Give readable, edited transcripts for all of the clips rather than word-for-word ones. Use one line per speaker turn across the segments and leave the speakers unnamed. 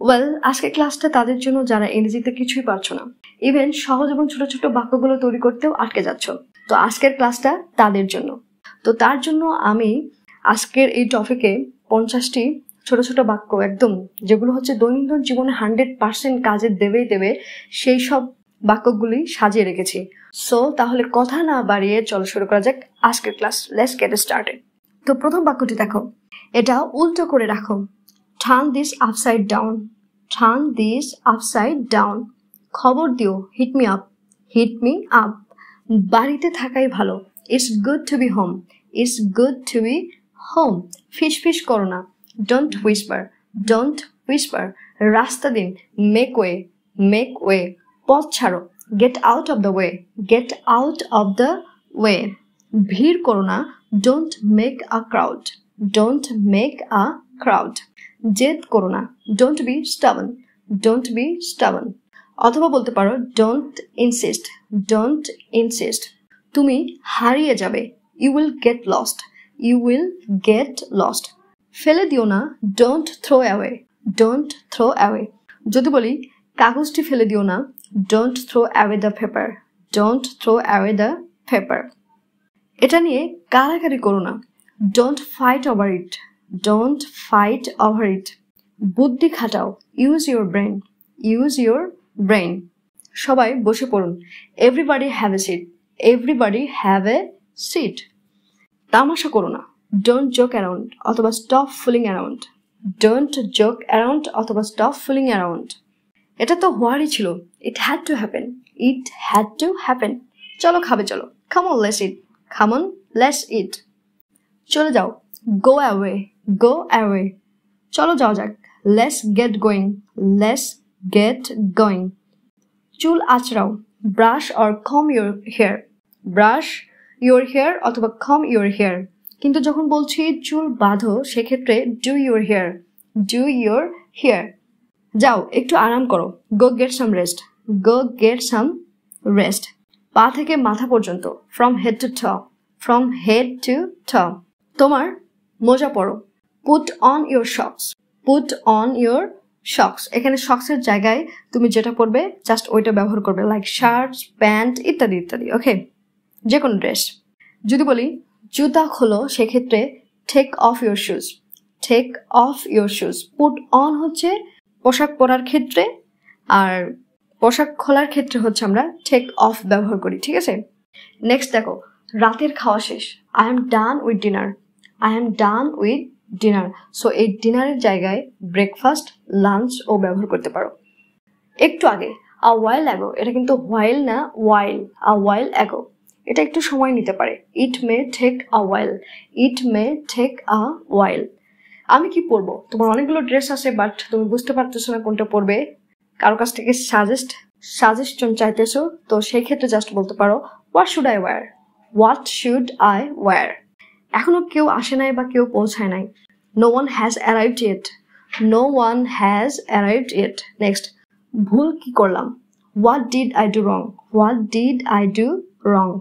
Well, আজকের ক্লাসটা তাদের জন্য যারা ইংরেজিতে কিছুই পারছো না, ইভেন সহজ এবং ছোট ছোট বাক্যগুলো তৈরি করতেও আটকে যাচ্ছ। তো আজকের ক্লাসটা তাদের জন্য। তো তার জন্য আমি আজকের এই টপিকে 50টি ছোট ছোট বাক্য, একদম যেগুলো হচ্ছে দৈনন্দিন জীবনে 100% কাজে দেবে সেই সব বাক্যগুলি সাজিয়ে রেখেছি। সো তাহলে কথা না বাড়িয়ে চলো শুরু করা যাক আজকের ক্লাস। Let's get started. তো প্রথম বাক্যটি দেখো, এটা উল্টো করে রাখো। Turn this upside down. Turn this upside down. খবর দিও, hit me up. Hit me up. বাড়িতে থাকাই ভালো। It's good to be home. It's good to be home. ফিস করো না। Don't whisper. Don't whisper. রাস্তা দিন, make way. Make way. পথ ছাড়ো, get out of the way. Get out of the way. ভিড় করো না, don't make a crowd. Don't make a crowd. জেদ করো না, don't be stubborn. Don't be stubborn. অথবা বলতে পারো don't insist. Don't insist. তুমি হারিয়ে যাবে, you will get lost. You will get lost. ফেলে দিও না, don't throw away. Don't throw away. যদি বলি কাগজটি ফেলে দিও না, don't throw away the paper. Don't throw away the paper. এটা নিয়ে কারাকারি করো না, don't fight over it. Don't fight over it. বুদ্ধি খাটাও, use your brain. Use your brain. সবাই বসে পড়ুন, everybody have a seat. Everybody have a seat. তামাশা করো না, don't joke around অথবা stop fooling around. Don't joke around অথবা stop fooling around. এটা তো হওয়ারই ছিল, it had to happen. It had to happen. চলো খাবে চলো, come on let's eat. Come on let's eat. চলে যাও, go away. Go away. চলো যাও যাক, let's get going. Let's get going. চুল আঁচড়াও, brush or comb your hair. Brush your hair অথবা comb your hair. কিন্তু যখন বলছি চুল বাঁধো, সেক্ষেত্রে do your hair. Do your hair. যাও একটু আরাম করো, go get some rest. Go get some rest. পা থেকে মাথা পর্যন্ত, from head to toe. From head to toe. তোমার মোজা পরো, put on your socks. Put on your socks. এখানে socks এর জায়গায় তুমি যেটা পরবে জাস্ট ওইটা ব্যবহার করবে, like শার্টস, প্যান্ট ইত্যাদি ইত্যাদি। ওকে, যে কোনো ড্রেস। যদি বলি জুতা খোলো, সেক্ষেত্রে take off your shoes. Take off your shoes. Put on হচ্ছে পোশাক পরার ক্ষেত্রে, আর পোশাক খোলার ক্ষেত্রে হচ্ছে আমরা take off ব্যবহার করি, ঠিক আছে? নেক্সট দেখো, রাতের খাওয়া শেষ, I am done with dinner. I am done with dinner. So এই ডিনারের জায়গায় ব্রেকফাস্ট, লাঞ্চ ও ব্যবহার করতে পারো। একটু আগে, a while ago, এটা কিন্তু while না, while. A while ago. এটা একটু সময় নিতে পারে, it may take a while. It may take a while. আমি কি পরবো? তোমার অনেকগুলো ড্রেস আছে, বাট তুমি বুঝতে পারতেছো না কোনটা পরবে, কারো কাছ থেকে সাজেশন চাইতেছো, তো সেই ক্ষেত্রে জাস্ট বলতে পারো what should I wear? What should I wear? এখনো কেউ আসে নাই বা কেউ পৌঁছায় নাই, no one has arrived yet. No one has arrived yet. Next, ভুল কি করলাম, what did I do wrong? What did I do wrong?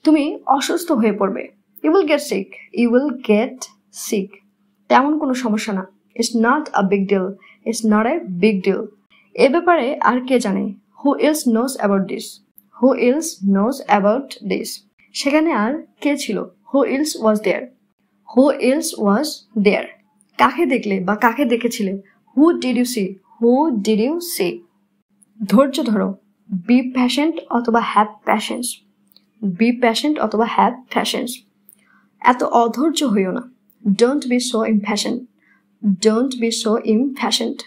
তুমি অসুস্থ হয়ে পড়বে, you will get sick. You will get sick. তেমন কোনো সমস্যা না, it's not a big deal. It's not a big deal. এ ব্যাপারে আর কে জানে, who else knows about this? Who else knows about this? সেখানে আর কে ছিল, who else was there? Who else was there? কাকে দেখলে বা কাকে দেখেছিলে, who did you see? Who did you see? ধৈর্য ধরো, be patient অথবা have patience. Be patient অথবা have patience. এত অধৈর্য হইও না, don't be so impatient. Don't be so impatient.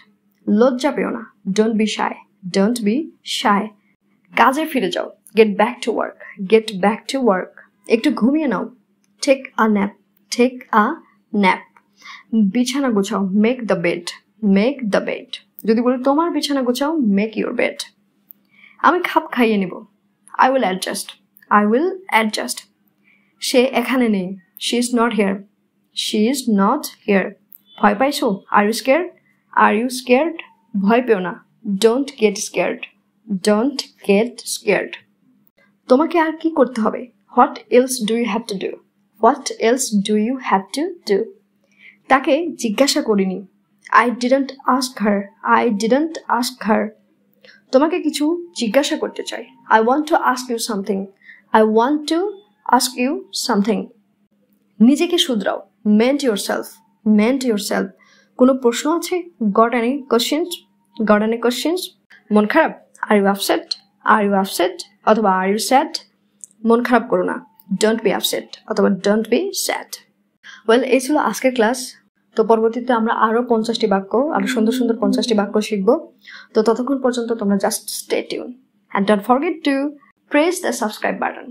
লজ্জা পেও না, don't be shy. Don't be shy. কাজে ফিরে যাও, get back to work. Get back to work. একটু ঘুমিয়ে নাও, take a nap. Take a nap. বিছানা গোছাও, make the bed. Make the bed. যদি বলি তোমার বিছানা গোছাও, make your bed. আমি খাপ খাইয়ে নিব, I will adjust. I will adjust. সে এখানে নেই, she is not here. She is not here. ভয় পাইছো, are you scared? Are you scared? ভয় পেও না, don't get scared. Don't get scared. তোমাকে আর কি করতে হবে, what else do you have to do? What else do you have to do? তাকে জিজ্ঞাসা করিনি, I didn't ask her. I didn't ask her. তোমাকে কিছু জিজ্ঞাসা করতে চাই। I want to ask you something. I want to ask you something. নিজেকে শুধরাও। Mend yourself. Mend yourself. কোনো প্রশ্ন আছে? Got any questions? Got any questions? মন খারাপ? Are you upset? Are you upset? অথবা are you sad? মন খারাপ করো না। Don't be upset অথবা don't be sad. Well, এই ছিল আজকের ক্লাস। তো পরবর্তীতে আমরা আরো 50টি বাক্য, আরো সুন্দর সুন্দর 50টি বাক্য শিখবো। তো ততক্ষণ পর্যন্ত তোমরা just stay tuned and don't forget to press the subscribe button.